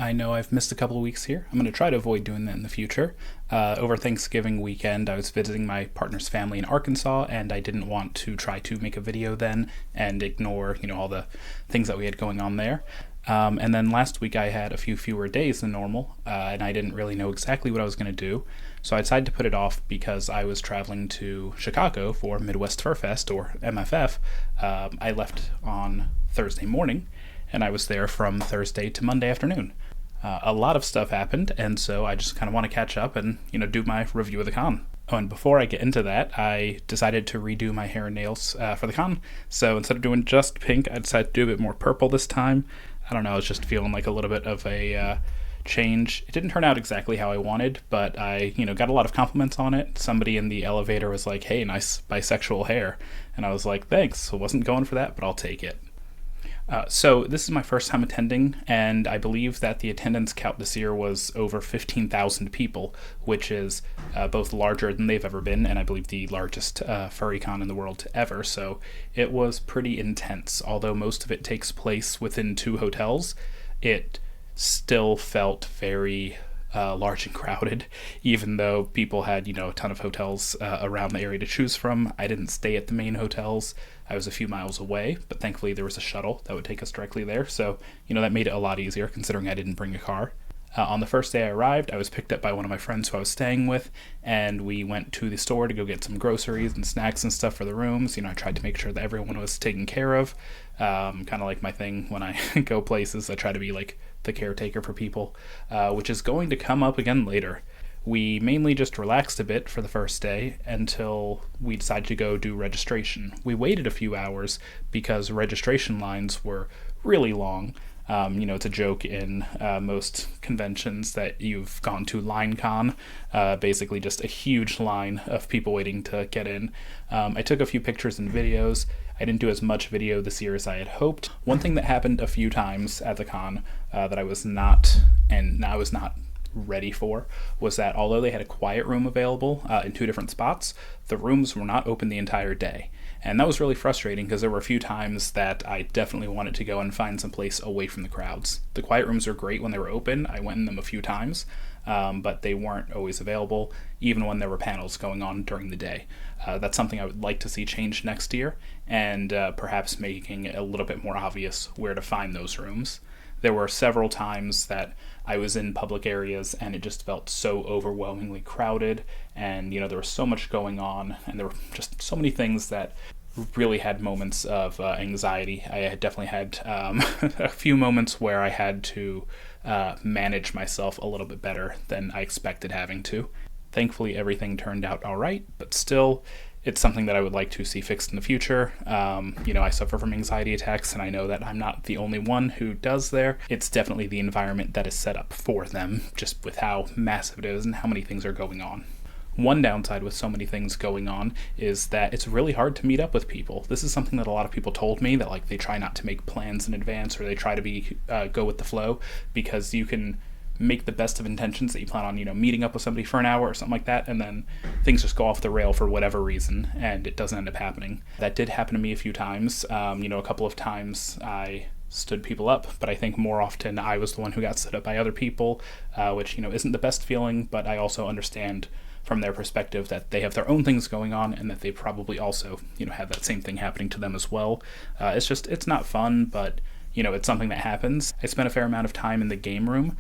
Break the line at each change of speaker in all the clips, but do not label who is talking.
I know I've missed a couple of weeks here. I'm going to try to avoid doing that in the future. Over Thanksgiving weekend, I was visiting my partner's family in Arkansas, and I didn't want to try to make a video then and ignore, all the things that we had going on there. And then last week I had a few fewer days than normal, and I didn't really know exactly what I was going to do. So I decided to put it off because I was traveling to Chicago for Midwest Fur Fest, or MFF. I left on Thursday morning, and I was there from Thursday to Monday afternoon. A lot of stuff happened, and so I just kind of want to catch up and, do my review of the con. Oh, and before I get into that, I decided to redo my hair and nails for the con. So instead of doing just pink, I decided to do a bit more purple this time. I don't know, I was just feeling like a little bit of a change. It didn't turn out exactly how I wanted, but I, got a lot of compliments on it. Somebody in the elevator was like, "Hey, nice bisexual hair." And I was like, "Thanks." I wasn't going for that, but I'll take it. So this is my first time attending, and I believe that the attendance count this year was over 15,000 people, which is both larger than they've ever been, and I believe the largest furry con in the world ever. So it was pretty intense. Although most of it takes place within 2 hotels, it still felt very large and crowded, even though people had, a ton of hotels around the area to choose from. I didn't stay at the main hotels. I was a few miles away, but thankfully there was a shuttle that would take us directly there, so, that made it a lot easier considering I didn't bring a car. On the first day I arrived, I was picked up by one of my friends who I was staying with, and we went to the store to go get some groceries and snacks and stuff for the rooms. I tried to make sure that everyone was taken care of. Kind of like my thing when I go places, I try to be like the caretaker for people, which is going to come up again later. We mainly just relaxed a bit for the first day until we decided to go do registration. We waited a few hours because registration lines were really long. It's a joke in most conventions that you've gone to LineCon, basically just a huge line of people waiting to get in. I took a few pictures and videos. I didn't do as much video this year as I had hoped. One thing that happened a few times at the con that I was not ready for was that although they had a quiet room available in 2 different spots, the rooms were not open the entire day. And that was really frustrating because there were a few times that I definitely wanted to go and find some place away from the crowds. The quiet rooms are great when they were open. I went in them a few times, but they weren't always available, even when there were panels going on during the day. That's something I would like to see changed next year, and perhaps making it a little bit more obvious where to find those rooms. There were several times that I was in public areas and it just felt so overwhelmingly crowded, and there was so much going on, and there were just so many things that really had moments of anxiety. I had definitely had a few moments where I had to manage myself a little bit better than I expected having to. Thankfully, everything turned out all right, but still, it's something that I would like to see fixed in the future. I suffer from anxiety attacks, and I know that I'm not the only one who does there. It's definitely the environment that is set up for them, just with how massive it is and how many things are going on. One downside with so many things going on is that it's really hard to meet up with people. This is something that a lot of people told me, that they try not to make plans in advance, or they try to go with the flow, because you can make the best of intentions that you plan on, meeting up with somebody for an hour or something like that, and then things just go off the rail for whatever reason, and it doesn't end up happening. That did happen to me a few times. A couple of times I stood people up, but I think more often I was the one who got stood up by other people, which, isn't the best feeling, but I also understand from their perspective that they have their own things going on, and that they probably also, have that same thing happening to them as well. It's not fun, but it's something that happens. I spent a fair amount of time in the game room,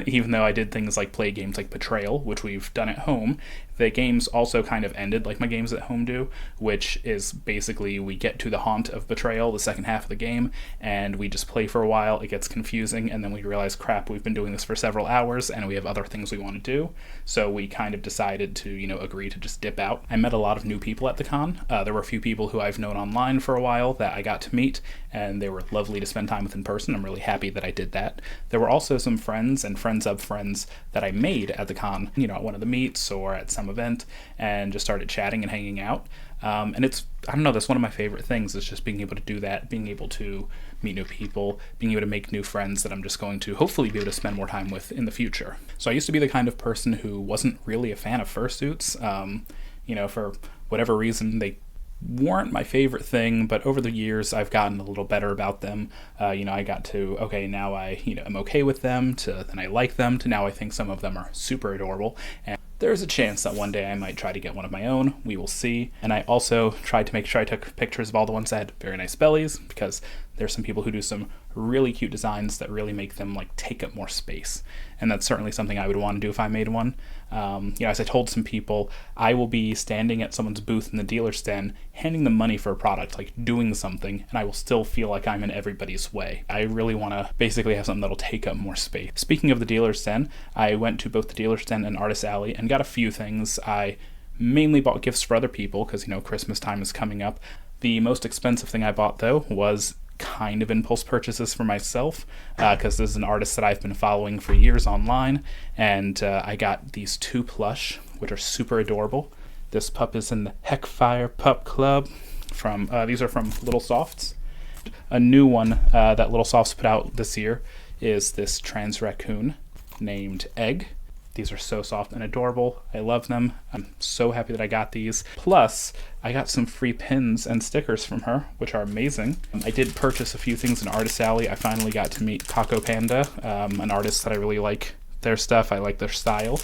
even though I did things like play games like Betrayal, which we've done at home. The games also kind of ended like my games at home do, which is basically we get to the haunt of Betrayal, the second half of the game, and we just play for a while. It gets confusing, and then we realize, crap, we've been doing this for several hours, and we have other things we want to do. So we kind of decided to, agree to just dip out. I met a lot of new people at the con. There were a few people who I've known online for a while that I got to meet, and they were lovely to spend time with in person. I'm really happy that I did that. There were also some friends and friends of friends that I made at the con, at one of the meets or at some event, and just started chatting and hanging out. And that's one of my favorite things, is just being able to do that, being able to meet new people, being able to make new friends that I'm just going to hopefully be able to spend more time with in the future. So I used to be the kind of person who wasn't really a fan of fursuits. For whatever reason, they weren't my favorite thing, but over the years I've gotten a little better about them. I got to, okay, now I'm okay with them, to then I like them, to now I think some of them are super adorable. And there's a chance that one day I might try to get one of my own. We will see. And I also tried to make sure I took pictures of all the ones that had very nice bellies, because there's some people who do some really cute designs that really make them like take up more space. And that's certainly something I would want to do if I made one. As I told some people, I will be standing at someone's booth in the dealer's den, handing them money for a product, like doing something, and I will still feel like I'm in everybody's way. I really want to basically have something that'll take up more space. Speaking of the dealer's den, I went to both the dealer's den and Artist Alley and got a few things. I mainly bought gifts for other people because, Christmas time is coming up. The most expensive thing I bought, though, was kind of impulse purchases for myself, because this is an artist that I've been following for years online, and I got these 2 plush, which are super adorable. This pup is in the Heckfire Pup Club. These are from Little Softs. A new one that Little Softs put out this year is this trans raccoon named Egg. These are so soft and adorable. I love them. I'm so happy that I got these. Plus, I got some free pins and stickers from her, which are amazing. I did purchase a few things in Artist Alley. I finally got to meet Paco Panda, an artist that I really like their stuff. I like their style.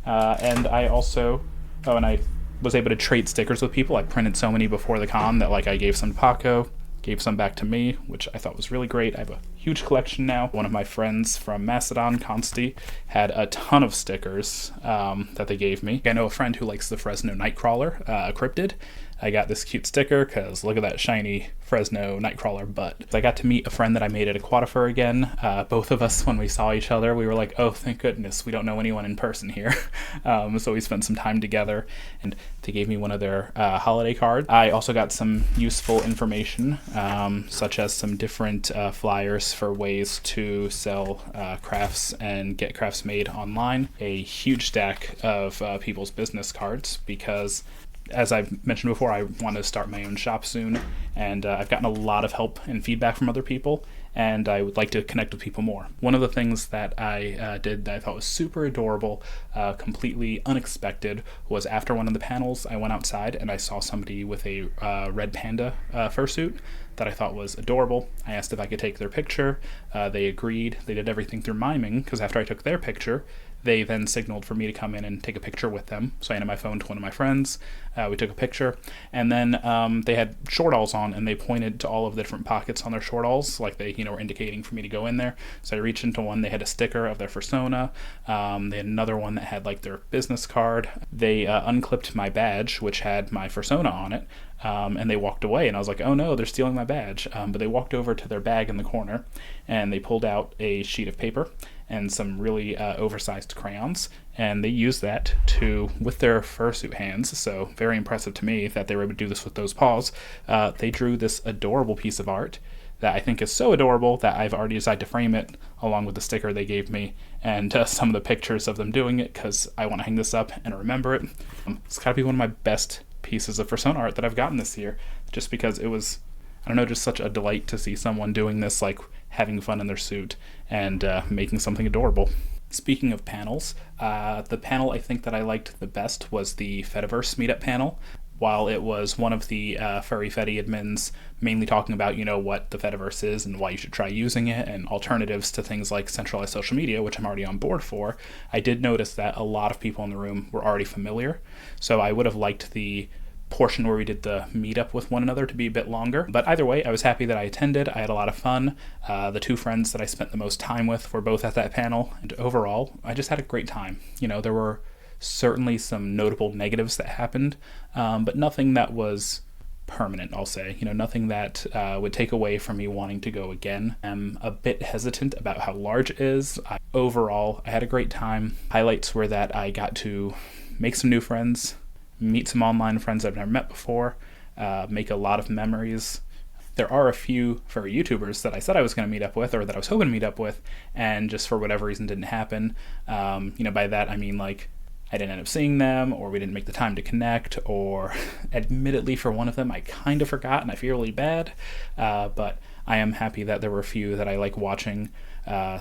And I also, and I was able to trade stickers with people. I printed so many before the con that I gave some to Paco, gave some back to me, which I thought was really great. I have a huge collection now. One of my friends from Macedon, Consti, had a ton of stickers that they gave me. I know a friend who likes the Fresno Nightcrawler, Cryptid. I got this cute sticker because look at that shiny Fresno Nightcrawler butt. I got to meet a friend that I made at Aquatifer again. Both of us, when we saw each other, we were like, oh, thank goodness, we don't know anyone in person here. So we spent some time together, and they gave me one of their holiday cards. I also got some useful information, such as some different flyers for ways to sell crafts and get crafts made online. A huge stack of people's business cards, because as I've mentioned before, I want to start my own shop soon, and I've gotten a lot of help and feedback from other people, and I would like to connect with people more. One of the things that I did that I thought was super adorable, completely unexpected, was after one of the panels, I went outside and I saw somebody with a red panda fursuit that I thought was adorable. I asked if I could take their picture. They agreed. They did everything through miming, because after I took their picture, they then signaled for me to come in and take a picture with them. So I handed my phone to one of my friends. We took a picture, and then they had shortalls on, and they pointed to all of the different pockets on their shortalls, like they were indicating for me to go in there. So I reached into one. They had a sticker of their persona. They had another one that had their business card. They unclipped my badge, which had my persona on it, and they walked away. And I was like, oh no, they're stealing my badge. But they walked over to their bag in the corner, and they pulled out a sheet of paper and some really oversized crayons, and they used that with their fursuit hands, so very impressive to me that they were able to do this with those paws. They drew this adorable piece of art that I think is so adorable that I've already decided to frame it along with the sticker they gave me and some of the pictures of them doing it, because I want to hang this up and remember it. It's got to be one of my best pieces of persona art that I've gotten this year, just because it was, I don't know, just such a delight to see someone doing this, having fun in their suit and making something adorable. Speaking of panels, the panel I think that I liked the best was the Fediverse meetup panel. While it was one of the Furry Fedi admins mainly talking about, what the Fediverse is and why you should try using it and alternatives to things like centralized social media, which I'm already on board for, I did notice that a lot of people in the room were already familiar. So I would have liked the portion where we did the meetup with one another to be a bit longer. But either way, I was happy that I attended. I had a lot of fun. The 2 friends that I spent the most time with were both at that panel. And overall, I just had a great time. There were certainly some notable negatives that happened, but nothing that was permanent, I'll say. Nothing that would take away from me wanting to go again. I'm a bit hesitant about how large it is. Overall, I had a great time. Highlights were that I got to make some new friends, meet some online friends I've never met before, make a lot of memories. There are a few furry YouTubers that I said I was going to meet up with, or that I was hoping to meet up with, and just for whatever reason didn't happen. By that I mean I didn't end up seeing them, or we didn't make the time to connect, or admittedly for one of them I kind of forgot and I feel really bad, but I am happy that there were a few that I like watching,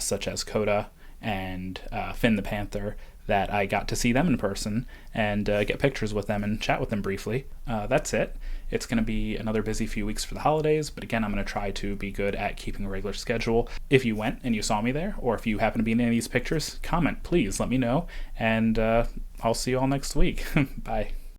such as Coda and Finn the Panther, that I got to see them in person and get pictures with them and chat with them briefly. That's it. It's going to be another busy few weeks for the holidays, but again, I'm going to try to be good at keeping a regular schedule. If you went and you saw me there, or if you happen to be in any of these pictures, comment, please let me know, and I'll see you all next week. Bye.